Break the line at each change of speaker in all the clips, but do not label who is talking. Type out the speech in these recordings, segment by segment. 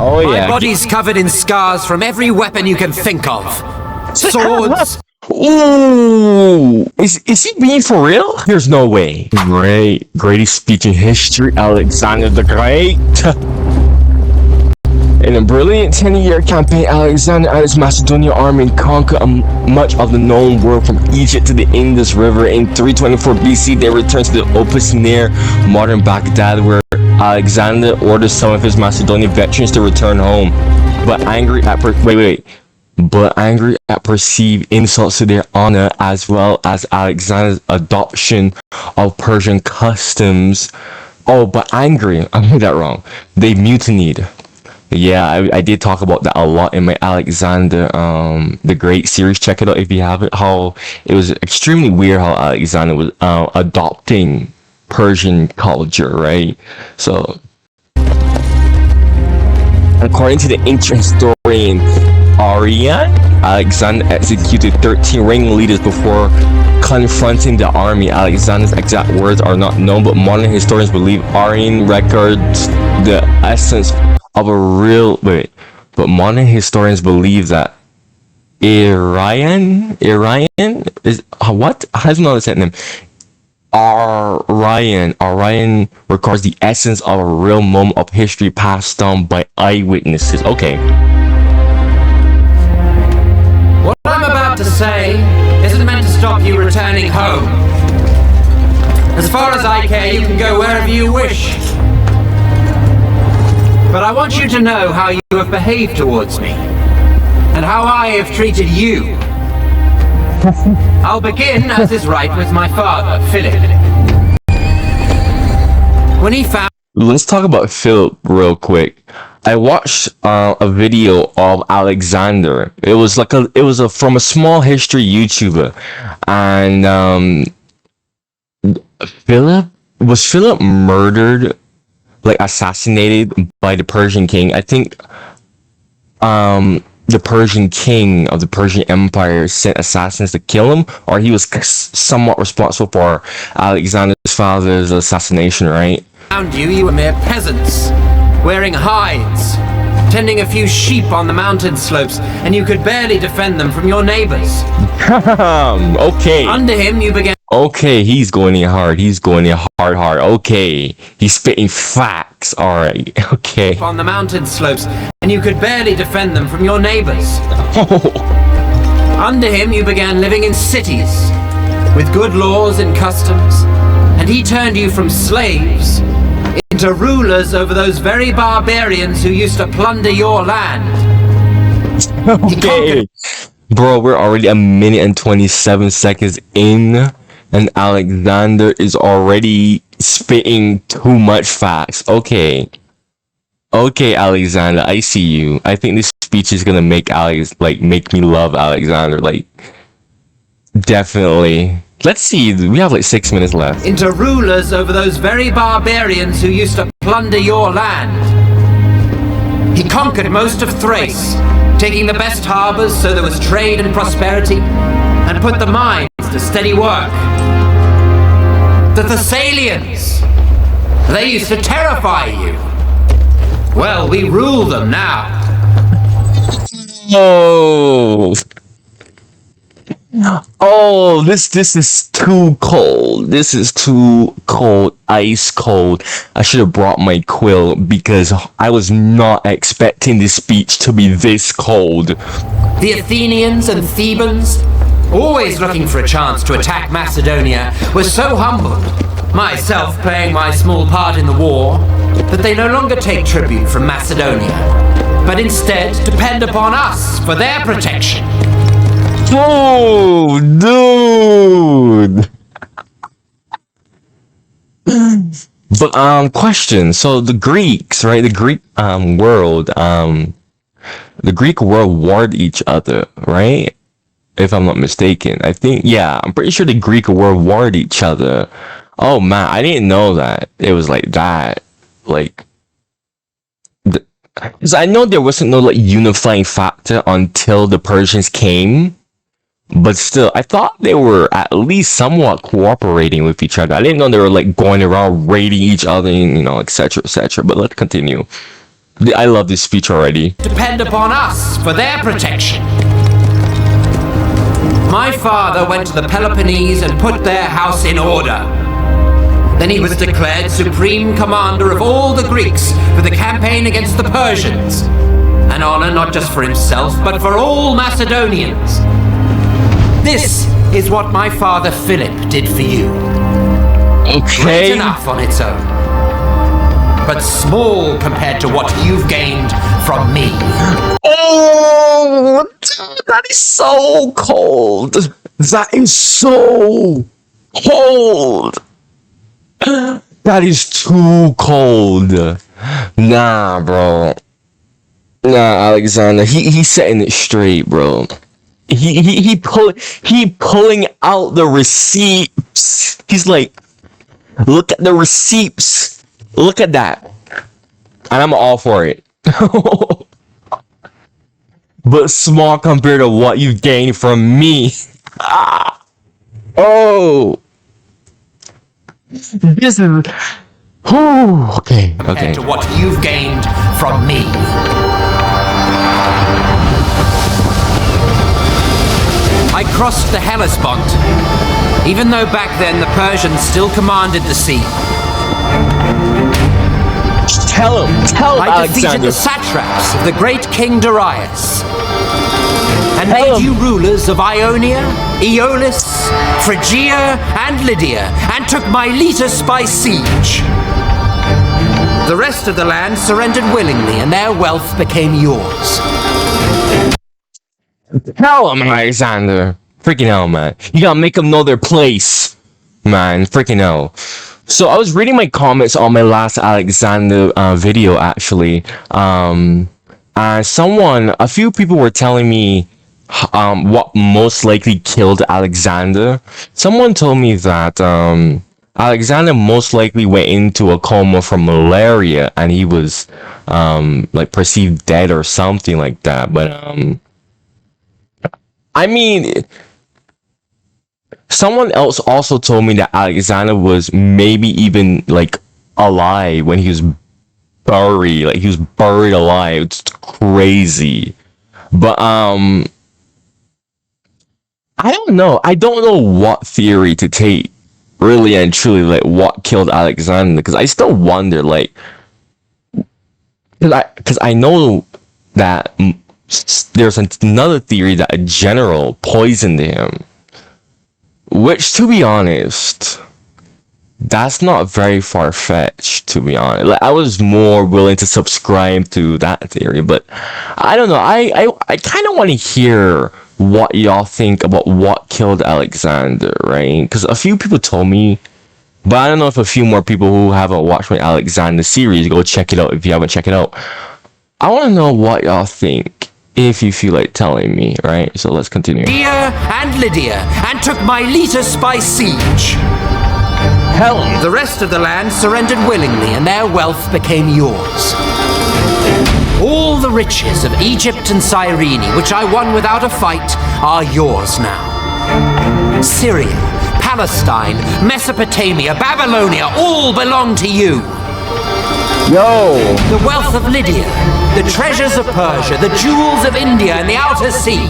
Oh
My
yeah.
body's covered in scars from every weapon you can think of. Swords.
Ooh, is he being for real? There's no way. Greatest speech in history, Alexander the Great. In a brilliant 10-year campaign, Alexander and his Macedonian army conquered much of the known world from Egypt to the Indus River. In 324 BC, they returned to the Opis near modern Baghdad, where Alexander ordered some of his Macedonian veterans to return home. But angry at perceived insults to their honor, as well as Alexander's adoption of Persian customs. Oh, but angry, I made that wrong. They mutinied. Yeah, I did talk about that a lot in my Alexander the Great series. Check it out if you haven't. How it was extremely weird how Alexander was adopting Persian culture, right? So, according to the ancient historian Arrian, Alexander executed 13 ringleaders before confronting the army. Alexander's exact words are not known, but modern historians believe Arrian records the essence of a real but modern historians believe that Arrian is what? I don't know the name. Arrian records the essence of a real moment of history passed down by eyewitnesses. Okay.
What I'm about to say isn't meant to stop you returning home. As far as I care, you can go wherever you wish. But I want you to know how you have behaved towards me, and how I have treated you. I'll begin, as is right, with my father, Philip. When he found...
Let's talk about Philip real quick. I watched a video of Alexander. It was from a small history YouTuber, and Philip murdered, like assassinated by the Persian king. I think the Persian king of the Persian Empire sent assassins to kill him, or he was somewhat responsible for Alexander's father's assassination, right?
Around you, you were mere peasants, wearing hides, tending a few sheep on the mountain slopes, and you could barely defend them from your neighbors.
Okay.
Under him, you began...
Okay, he's going in hard. He's going in hard. Okay. He's spitting facts. Alright. Okay.
On the mountain slopes, and you could barely defend them from your neighbors. Under him, you began living in cities, with good laws and customs, and he turned you from slaves into rulers over those very barbarians who used to plunder your land.
Okay. Bro, we're already a minute and 27 seconds in, and Alexander is already spitting too much facts. Okay, Alexander, I see you. I think this speech is gonna make make me love Alexander, definitely. Let's see, we have 6 minutes left.
Into rulers over those very barbarians who used to plunder your land. He conquered most of Thrace, taking the best harbors so there was trade and prosperity, and put the mines to steady work. The Thessalians, they used to terrify you. Well, we rule them now.
Oh, this is too cold. This is too cold, ice cold. I should have brought my quill because I was not expecting this speech to be this cold.
The Athenians and Thebans, always looking for a chance to attack Macedonia, were so humbled, myself playing my small part in the war, that they no longer take tribute from Macedonia, but instead depend upon us for their protection.
Oh, dude. But question. So the Greeks, right? The Greek world warred each other, right? If I'm not mistaken. I think, yeah, I'm pretty sure the Greek world warred each other. Oh man, I didn't know that it was like that. Because I know there wasn't no unifying factor until the Persians came. But still, I thought they were at least somewhat cooperating with each other. I didn't know they were going around raiding each other, etc., etc. But let's continue. I love this speech already.
Depend upon us for their protection. My father went to the Peloponnese and put their house in order. Then he was declared supreme commander of all the Greeks for the campaign against the Persians. An honor not just for himself, but for all Macedonians. This is what my father Philip did for you.
Okay.
Great enough on its own, but small compared to what you've gained from me.
Oh, dude, that is so cold. That is so cold. That is too cold. Nah, bro. Nah, Alexander. He's setting it straight, bro. He pulling out the receipts. He's like, look at the receipts. Look at that. And I'm all for it. But small compared to what you gained from me. Ah. Oh. This is. Oh, okay.
Compared to what you've gained from me. I crossed the Hellespont, even though back then the Persians still commanded the sea.
Tell him,
I defeated
Alexander.
the satraps of the great King Darius, and
Tell
made
him.
you rulers of Ionia, Aeolis, Phrygia, and Lydia, and took Miletus by siege. The rest of the land surrendered willingly, and their wealth became yours.
Tell him, Alexander. Freaking hell, man. You gotta make them know their place. Man, freaking hell. So I was reading my comments on my last Alexander video, actually. And a few people were telling me what most likely killed Alexander. Someone told me that Alexander most likely went into a coma from malaria and he was like perceived dead or something like that. But I mean, someone else also told me that Alexander was maybe even like alive when he was buried. Like he was buried alive. It's crazy. But I don't know. I don't know what theory to take, really and truly, like what killed Alexander. Because I still wonder, like, because I know that there's another theory that a general poisoned him. Which, to be honest, that's not very far-fetched, to be honest. Like, I was more willing to subscribe to that theory, but I don't know. I kind of want to hear what y'all think about what killed Alexander, right? Because a few people told me, but I don't know if a few more people who haven't watched my Alexander series, go check it out if you haven't checked it out. I want to know what y'all think, if you feel like telling me, right? So let's continue.
And Lydia, and took Miletus by siege.
Hell,
The rest of the land surrendered willingly, and their wealth became yours. All the riches of Egypt and Cyrene, which I won without a fight, are yours now. Syria, Palestine, Mesopotamia, Babylonia, all belong to you.
yo,
The wealth of Lydia, the treasures of Persia, the jewels of India and the outer sea.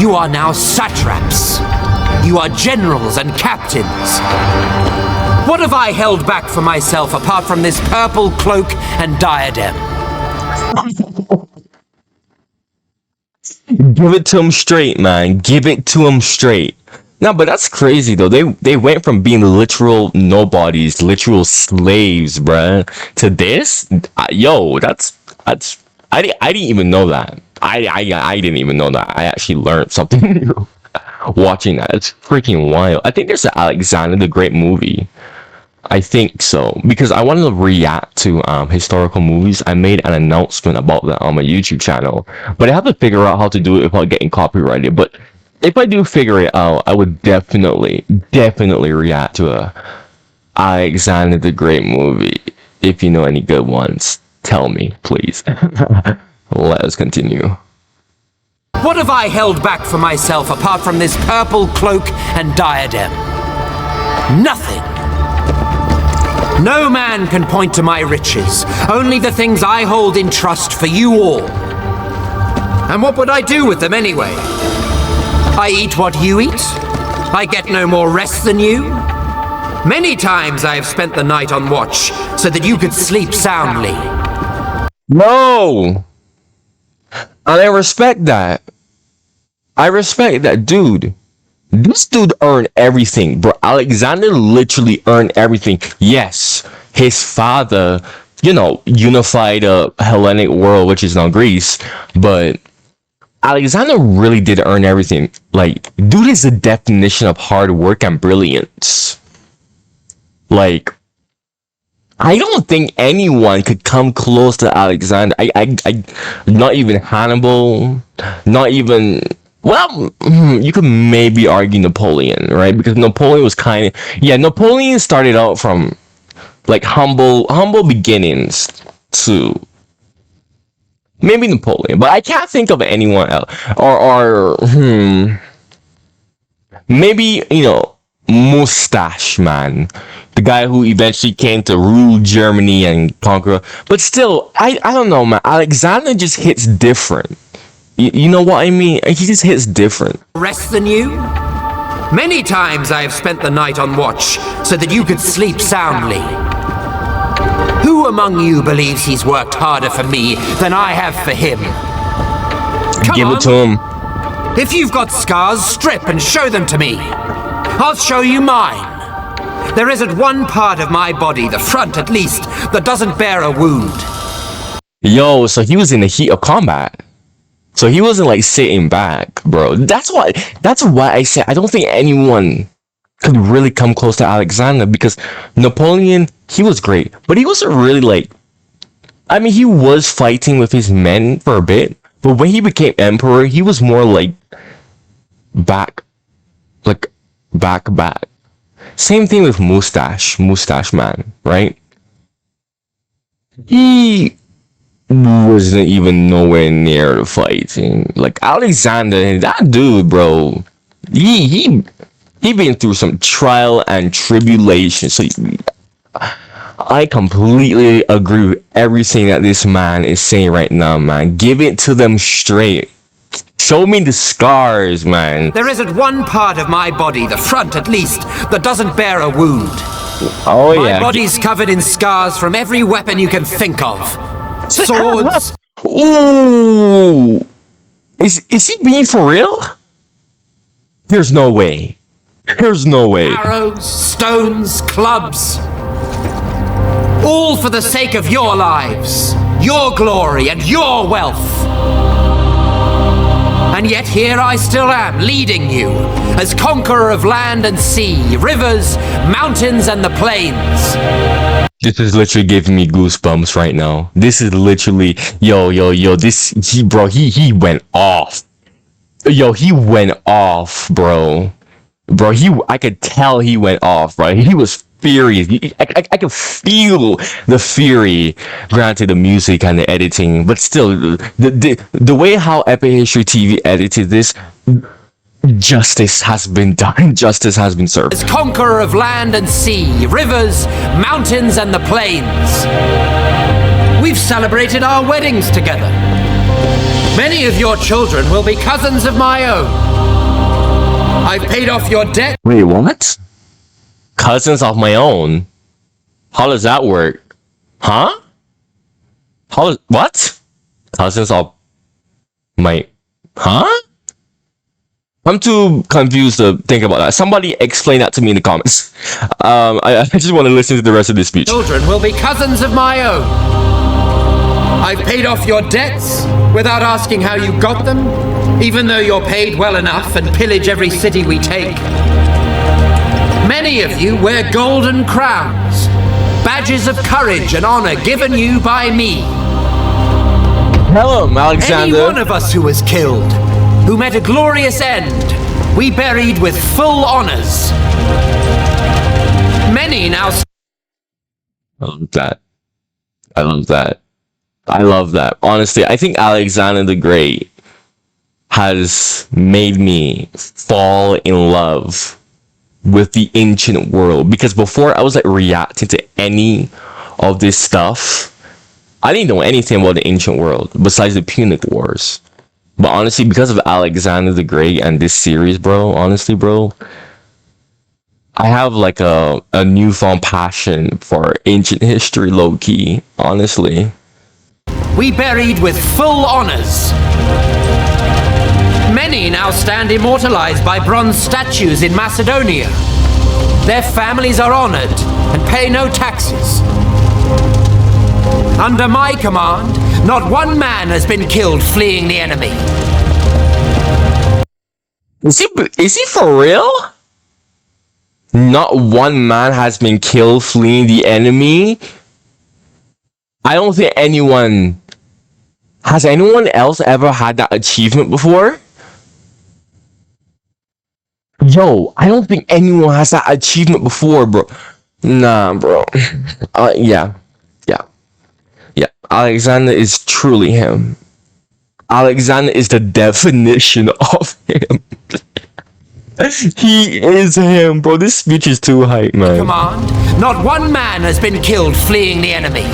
You are now satraps. You are generals and captains. What have I held back for myself apart from this purple cloak and diadem?
give it to him straight, man. Give it to him straight. No, but that's crazy though. They went from being literal nobodies, literal slaves, bruh, to this. Yo, that's I didn't even know that. I didn't even know that. I actually learned something new watching that. It's freaking wild. I think there's an Alexander the Great movie. I think so, because I wanted to react to historical movies. I made an announcement about that on my YouTube channel, but I have to figure out how to do it without getting copyrighted. But if I do figure it out, I would definitely react to a Alexander the Great movie. If you know any good ones, tell me, please. Let us continue.
What have I held back for myself apart from this purple cloak and diadem? Nothing. No man can point to my riches, only the things I hold in trust for you all. And what would I do with them anyway? I eat what you eat. I get no more rest than you. Many times I have spent the night on watch so that you could sleep soundly.
No! And I respect that. I respect that, dude. This dude earned everything, bro. Alexander literally earned everything. Yes, his father, unified a Hellenic world, which is now Greece, but Alexander really did earn everything. Like, dude is the definition of hard work and brilliance. Like, I don't think anyone could come close to Alexander. Not even Hannibal, not even. Well, you could maybe argue Napoleon, right? Because Napoleon was Napoleon started out from like humble beginnings to maybe Napoleon, but I can't think of anyone else. Or maybe Mustache Man, the guy who eventually came to rule Germany and conquer. But still, I don't know, man. Alexander just hits different. You know what I mean? He just hits different.
Rest than you? Many times I have spent the night on watch so that you could sleep soundly. Who among you believes he's worked harder for me than I have for him?
Give it to him.
If you've got scars, strip and show them to me. I'll show you mine. There isn't one part of my body, the front at least, that doesn't bear a wound.
Yo, so he was in the heat of combat. So he wasn't like sitting back, bro. That's why I said I don't think anyone could really come close to Alexander, because Napoleon, he was great, but he wasn't really like, I mean, he was fighting with his men for a bit, but when he became emperor, he was more like back. Same thing with Mustache Man, right? He wasn't even nowhere near the fighting. Like Alexander, that dude, bro, he been through some trial and tribulation. So I completely agree with everything that this man is saying right now, man. Give it to them straight. Show me the scars, man.
There isn't one part of my body, the front at least, that doesn't bear a wound.
Oh
yeah. My body's covered in scars from every weapon you can think of. Swords.
Ooh. Is he being for real? There's no way. There's no way.
Arrows, stones, clubs. All for the sake of your lives, your glory, and your wealth. And yet here I still am, leading you, as conqueror of land and sea, rivers, mountains, and the plains.
This is literally giving me goosebumps right now. This is literally, yo, he went off. Yo, he went off, bro. I could tell he went off, bro. He was furious. I could feel the fury. Granted, the music and the editing, but still, the way how Epic History TV edited this, justice has been done. Justice has been served.
As conqueror of land and sea, rivers, mountains, and the plains, we've celebrated our weddings together. Many of your children will be cousins of my own. I've paid off your debt.
Wait, what? Cousins of my own? How does that work? Huh? What? Cousins of my... Huh? I'm too confused to think about that. Somebody explain that to me in the comments. I just want to listen to the rest of this speech.
Children will be cousins of my own. I've paid off your debts without asking how you got them, even though you're paid well enough and pillage every city we take. Many of you wear golden crowns, badges of courage and honor given you by me.
Hello, Alexander.
Any one of us who was killed, who met a glorious end, we buried with full honors. Many now...
I love that. I love that. Honestly, I think Alexander the Great has made me fall in love with the ancient world, because before I was like reacting to any of this stuff, I didn't know anything about the ancient world besides the Punic Wars. But honestly, because of Alexander the Great and this series, bro, honestly, bro, I have like a newfound passion for ancient history, low key, honestly.
We buried with full honors. Many now stand immortalized by bronze statues in Macedonia. Their families are honored and pay no taxes. Under my command, not one man has been killed fleeing the enemy.
Is he for real? Not one man has been killed fleeing the enemy? I don't think anyone... Has anyone else ever had that achievement before? Yo, I don't think anyone has that achievement before, bro. Nah, bro. Yeah. Alexander is truly him. Alexander is the definition of him. He is him, bro. This speech is too hype, man.
Command, not one man has been killed fleeing the enemy.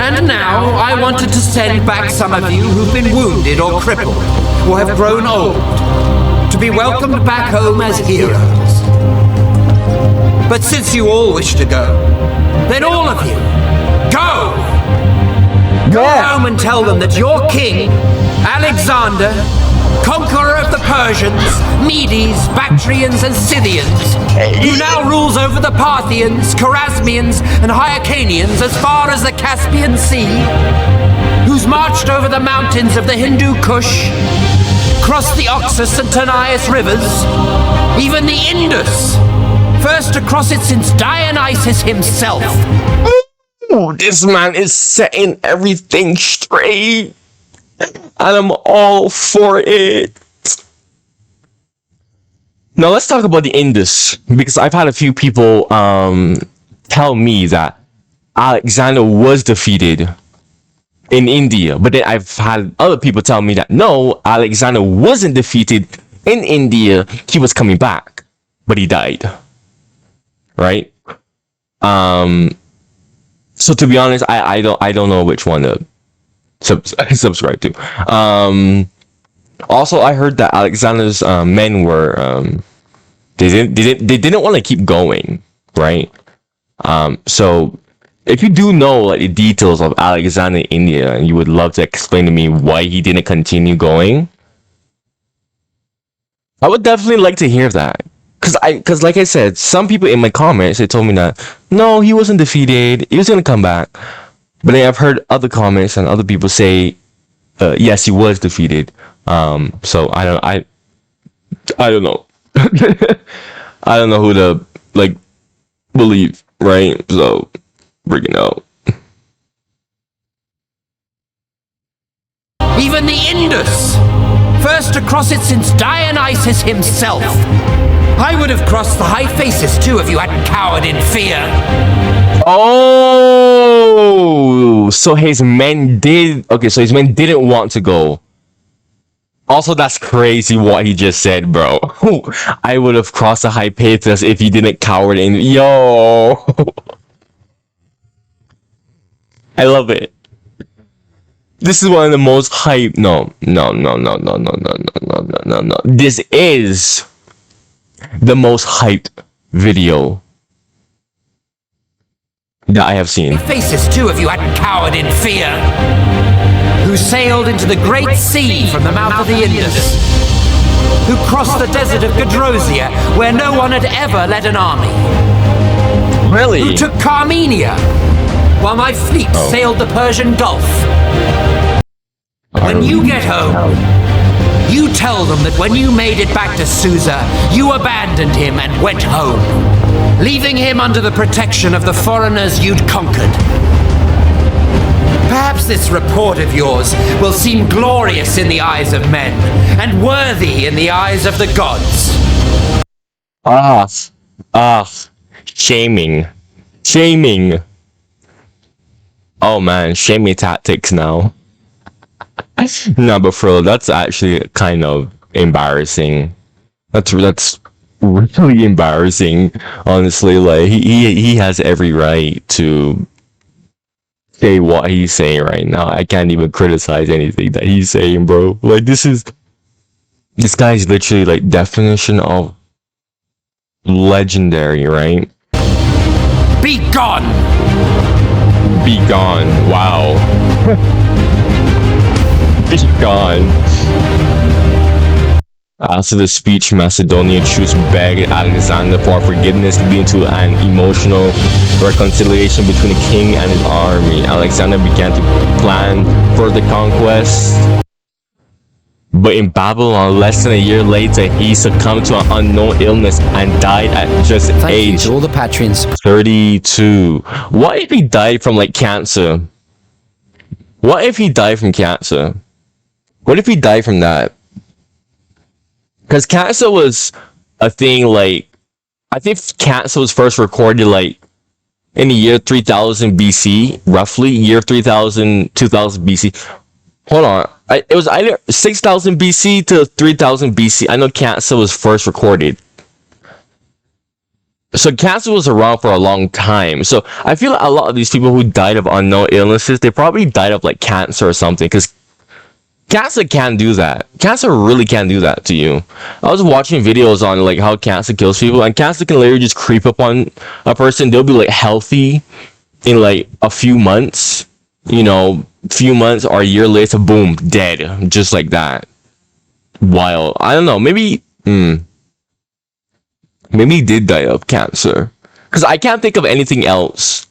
And now, I wanted to send back some of you who've been wounded or crippled, or have grown old, to be welcomed back home as heroes. But since you all wish to go, then all of you, go! Go home and tell them that your king, Alexander, conqueror of the Persians, Medes, Bactrians, and Scythians, who now rules over the Parthians, Chorasmians, and Hyrcanians as far as the Caspian Sea, who's marched over the mountains of the Hindu Kush, crossed the Oxus and Tanais rivers, even the Indus, first to cross it since Dionysus himself.
Ooh, this man is setting everything straight, and I'm all for it. Now let's talk about the Indus, because I've had a few people tell me that Alexander was defeated in India, but then I've had other people tell me that no, Alexander wasn't defeated in India. He was coming back, but he died. Right? So to be honest, I don't know which one to subscribe to. Also, I heard that Alexander's men were they didn't want to keep going, right? So if you do know like the details of Alexander in India, and you would love to explain to me why he didn't continue going, I would definitely like to hear that. Cause like I said, some people in my comments, they told me that no, he wasn't defeated, he was gonna come back. But then I've heard other comments and other people say, yes, he was defeated. So I don't know. I don't know who to like believe, right? So freaking out.
Even the Indus, first to cross it since Dionysus himself. I would have crossed the Hyphasis too if you hadn't cowered in fear.
Oh, so his men did. Okay, so his men didn't want to go. Also, that's crazy what he just said, bro. I would have crossed the Hypatia if he didn't cower in. Yo, I love it. This is one of the most hype. No. This is the most hyped video that I have seen.
Faces too if you hadn't cowered in fear. Who sailed into the great sea from the mouth of the Indus. Who crossed the desert of Gadrosia where no one had ever led an army.
Really?
Who took Carmenia while my fleet sailed the Persian Gulf. When you get home, you tell them that when you made it back to Susa, you abandoned him and went home, leaving him under the protection of the foreigners you'd conquered. Perhaps this report of yours will seem glorious in the eyes of men, and worthy in the eyes of the gods.
Shaming. Oh man, shaming tactics now. No, but for real, that's actually kind of embarrassing. That's really embarrassing, honestly. Like he has every right to say what he's saying right now. I can't even criticize anything that he's saying, bro. Like this guy is literally like definition of legendary, right?
Be gone!
Be gone. Wow. Be gone. After the speech, Macedonian troops begged Alexander for forgiveness, leading to an emotional reconciliation between the king and his army. Alexander began to plan further conquests. But in Babylon, less than a year later, he succumbed to an unknown illness and died at just
Thank you
age
to all the patrons.
32. What if he died from like cancer? What if he died from cancer? What if he died from that? Because cancer was a thing, like, I think cancer was first recorded, like, in the year 3000 BC, roughly, year 3000, 2000 BC. Hold on. It was either 6000 BC to 3000 BC. I know cancer was first recorded. So cancer was around for a long time. So I feel like a lot of these people who died of unknown illnesses, they probably died of, like, cancer or something, because cancer can do that. Cancer really can do that to you. I was watching videos on like how cancer kills people, and cancer can literally just creep up on a person. They'll be like healthy in like a few months, you know, few months or a year later, boom, dead, just like that. Wild. I don't know. Maybe, maybe he did die of cancer, because I can't think of anything else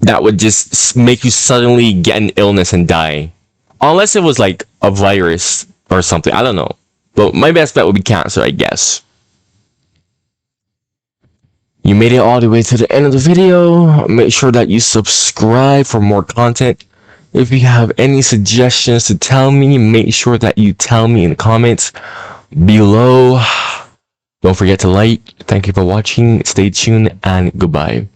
that would just make you suddenly get an illness and die. Unless it was like a virus or something. I don't know. But my best bet would be cancer, I guess. You made it all the way to the end of the video. Make sure that you subscribe for more content. If you have any suggestions to tell me, make sure that you tell me in the comments below. Don't forget to like. Thank you for watching. Stay tuned and goodbye.